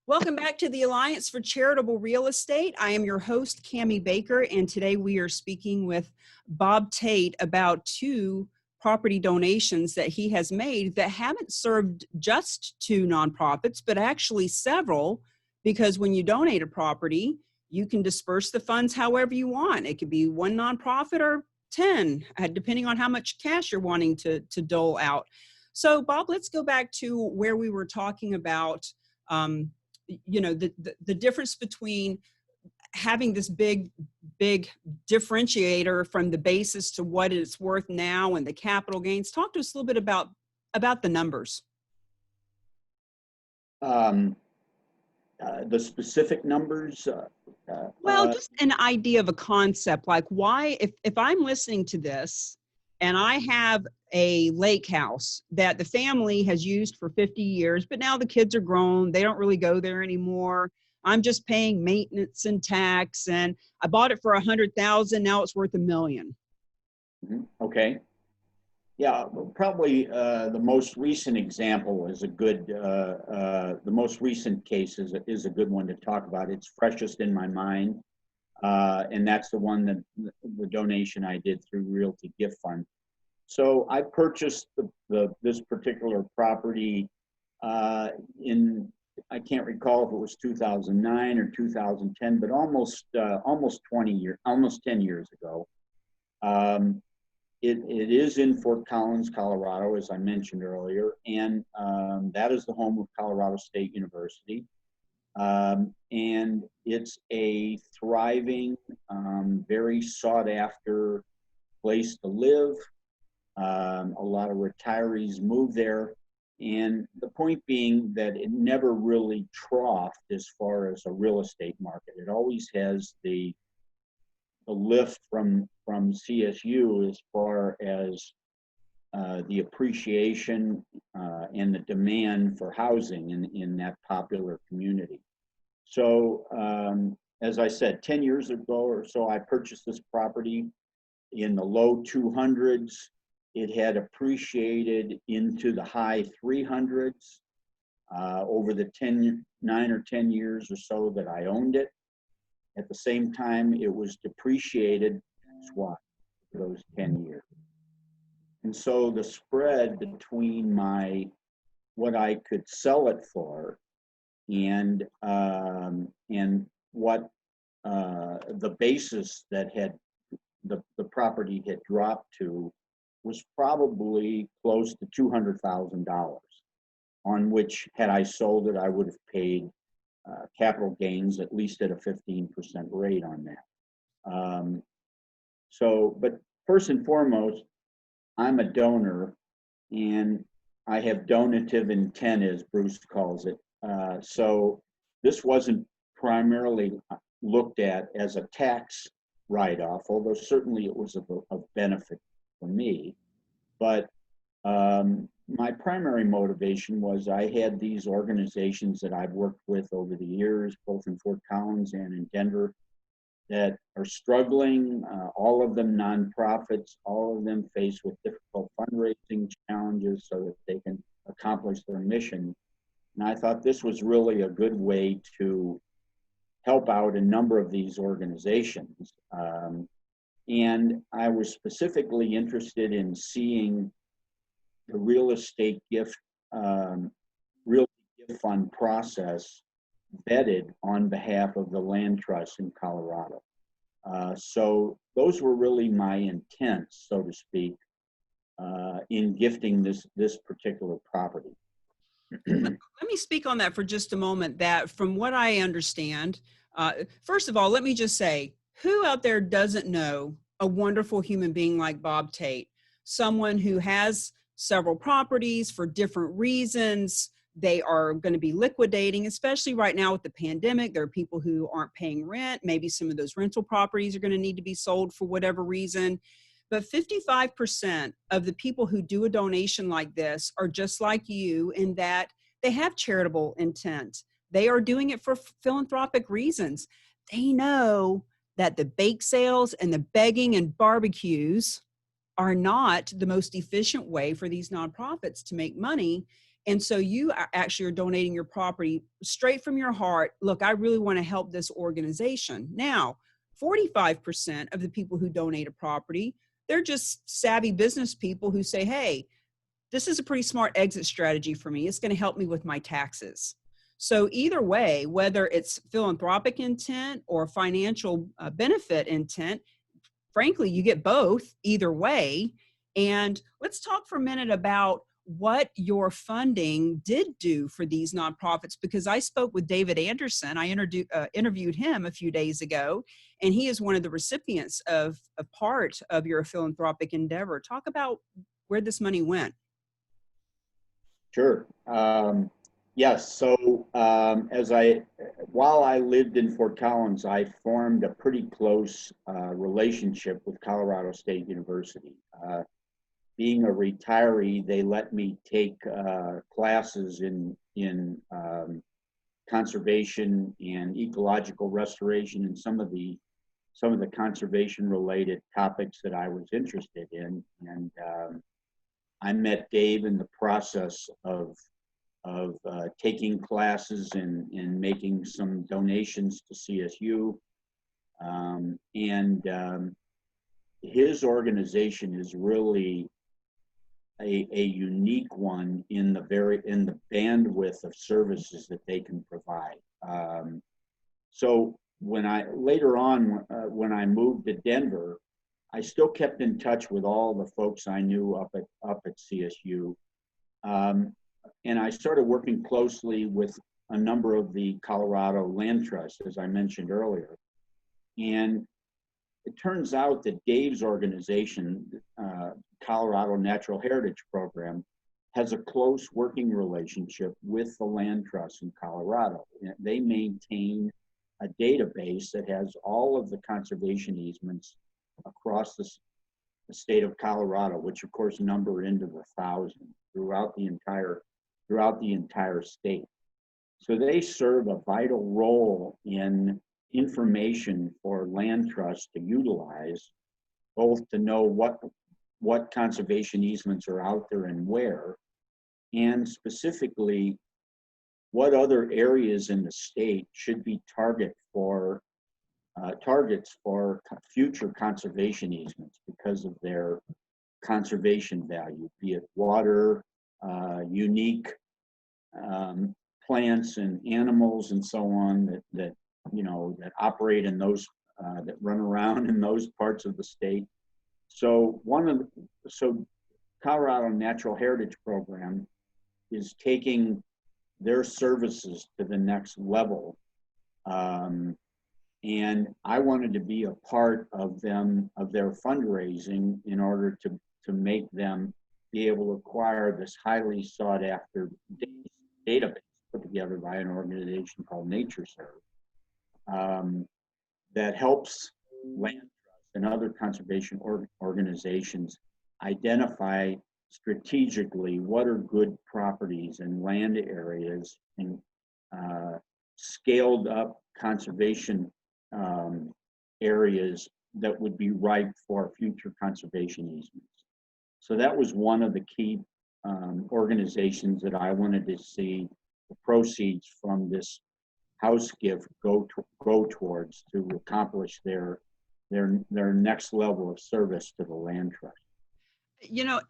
Welcome back to the Alliance for Charitable Real Estate. I am your host, Cammie Baker, and today we are speaking with Bob Tate about two property donations that he has made that haven't served just two nonprofits, but actually several, because when you donate a property, you can disperse the funds however you want. It could be one nonprofit or 10, depending on how much cash you're wanting to dole out. So, Bob, let's go back to where we were talking about the difference between having this big differentiator from the basis to what it's worth now and the capital gains. Talk to us a little bit about the numbers. The specific numbers. Well, just an idea of a concept, like why, if I'm listening to this and I have a lake house that the family has used for 50 years, but now the kids are grown, they don't really go there anymore. I'm just paying maintenance and tax, and I bought it for $100,000. Now it's worth $1 million. Okay. Yeah, probably the most recent example is a good. The most recent case is a good one to talk about. It's freshest in my mind, and that's the one that the donation I did through Realty Gift Fund. So I purchased this particular property in, I can't recall if it was 2009 or 2010, but almost 10 years ago. It is in Fort Collins, Colorado, as I mentioned earlier, and that is the home of Colorado State University. And it's a thriving, very sought after place to live. A lot of retirees move there. And the point being that it never really troughed as far as a real estate market. It always has the lift from CSU as far as the appreciation and the demand for housing in that popular community. So as I said, 10 years ago or so, I purchased this property in the low 200s. It had appreciated into the high 300s over the 9 or 10 years or so that I owned it. At the same time, it was depreciated for those 10 years. And so the spread between what I could sell it for and what the basis that the property had dropped to was probably close to $200,000, on which, had I sold it, I would have paid capital gains at least at a 15% rate on that. But first and foremost, I'm a donor, and I have donative intent, as Bruce calls it. So this wasn't primarily looked at as a tax write-off, although certainly it was of benefit for me. But my primary motivation was I had these organizations that I've worked with over the years, both in Fort Collins and in Denver, that are struggling, all of them nonprofits, all of them faced with difficult fundraising challenges so that they can accomplish their mission. And I thought this was really a good way to help out a number of these organizations. And I was specifically interested in seeing the real estate gift fund process vetted on behalf of the land trust in Colorado. So those were really my intents, so to speak, in gifting this particular property. Let me speak on that for just a moment. That from what I understand, first of all, let me just say, who out there doesn't know a wonderful human being like Bob Tate, someone who has several properties for different reasons? They are going to be liquidating, especially right now with the pandemic. There are people who aren't paying rent. Maybe some of those rental properties are going to need to be sold for whatever reason. But 55% of the people who do a donation like this are just like you in that they have charitable intent. They are doing it for philanthropic reasons. They know that the bake sales and the begging and barbecues are not the most efficient way for these nonprofits to make money. And so you actually are donating your property straight from your heart. Look, I really want to help this organization. Now, 45% of the people who donate a property, they're just savvy business people who say, hey, this is a pretty smart exit strategy for me. It's going to help me with my taxes. So either way, whether it's philanthropic intent or financial benefit intent, frankly, you get both either way. And let's talk for a minute about what your funding did do for these nonprofits, because I spoke with David Anderson. I interviewed him a few days ago, and he is one of the recipients of a part of your philanthropic endeavor. Talk about where this money went. Sure. Yes. So while I lived in Fort Collins, I formed a pretty close relationship with Colorado State University. Being a retiree, they let me take classes in conservation and ecological restoration and some of the conservation related topics that I was interested in. And I met Dave in the process of taking classes and making some donations to CSU. His organization is really a unique one in the bandwidth of services that they can provide. So later on, when I moved to Denver, I still kept in touch with all the folks I knew up at CSU. And I started working closely with a number of the Colorado land trusts, as I mentioned earlier. And it turns out that Dave's organization, Colorado Natural Heritage Program, has a close working relationship with the land trusts in Colorado. They maintain a database that has all of the conservation easements across the state of Colorado, which of course number into the thousands throughout the entire state. So they serve a vital role in information for land trusts to utilize, both to know what conservation easements are out there and where, and specifically what other areas in the state should be targets for future conservation easements because of their conservation value, be it water, unique plants and animals and so on that operate in those that run around in those parts of the state. So Colorado Natural Heritage Program is taking their services to the next level. And I wanted to be a part of their fundraising in order to make them be able to acquire this highly sought after database put together by an organization called NatureServe that helps land trusts and other conservation organizations identify strategically what are good properties and land areas and scaled up conservation areas that would be ripe for future conservation easements. So that was one of the key organizations that I wanted to see the proceeds from this house gift go towards to accomplish their next level of service to the land trust.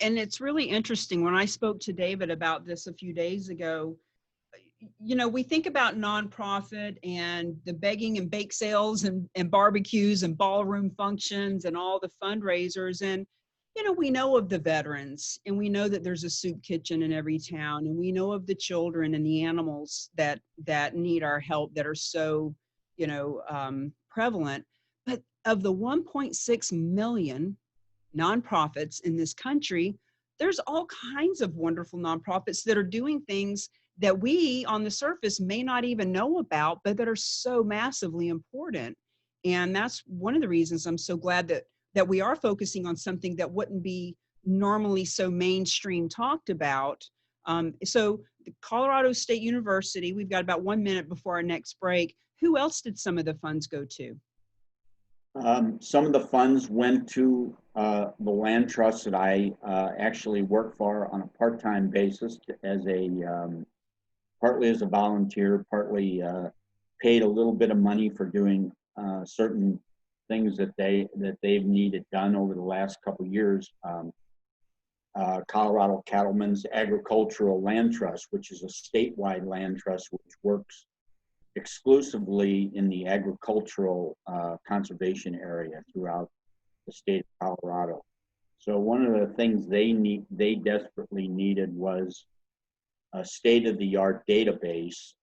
And it's really interesting. When I spoke to David about this a few days ago, we think about nonprofit and the begging and bake sales and barbecues and ballroom functions and all the fundraisers. And, we know of the veterans, and we know that there's a soup kitchen in every town, and we know of the children and the animals that need our help that are so, prevalent. But of the 1.6 million nonprofits in this country, there's all kinds of wonderful nonprofits that are doing things that we on the surface may not even know about, but that are so massively important. And that's one of the reasons I'm so glad that we are focusing on something that wouldn't be normally so mainstream talked about. So the Colorado State University, we've got about 1 minute before our next break. Who else did some of the funds go to? Some of the funds went to the land trust that I actually work for on a part-time basis as partly as a volunteer, partly paid a little bit of money for doing certain things that they've needed done over the last couple of years. Colorado Cattlemen's Agricultural Land Trust, which is a statewide land trust which works exclusively in the agricultural conservation area throughout the state of Colorado. So one of the things they desperately needed was a state-of-the-art database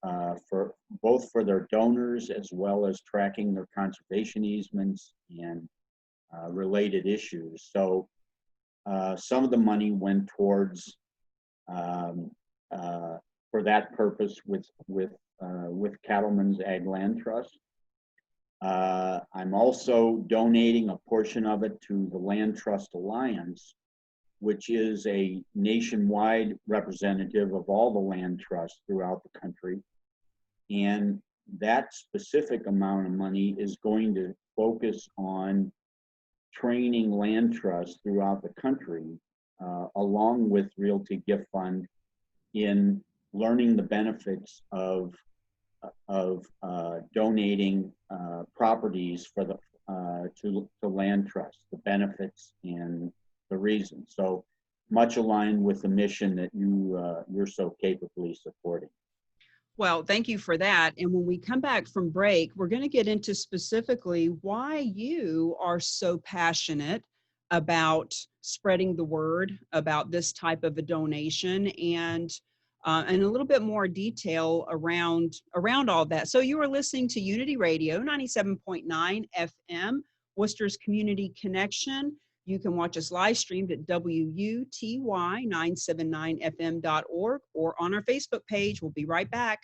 for both for their donors as well as tracking their conservation easements and related issues. So some of the money went towards for that purpose with Cattlemen's Ag Land Trust. I'm also donating a portion of it to the Land Trust Alliance, which is a nationwide representative of all the land trusts throughout the country. And that specific amount of money is going to focus on training land trusts throughout the country, along with Realty Gift Fund, in learning the benefits of donating properties for the to land trusts, the benefits and the reason. So much aligned with the mission that you're so capably supporting. Well, thank you for that. And when we come back from break, we're going to get into specifically why you are so passionate about spreading the word about this type of a donation, and a little bit more detail around all that. So you are listening to Unity Radio 97.9 FM, Worcester's Community Connection. You can watch us live streamed at WUTY979fm.org or on our Facebook page. We'll be right back.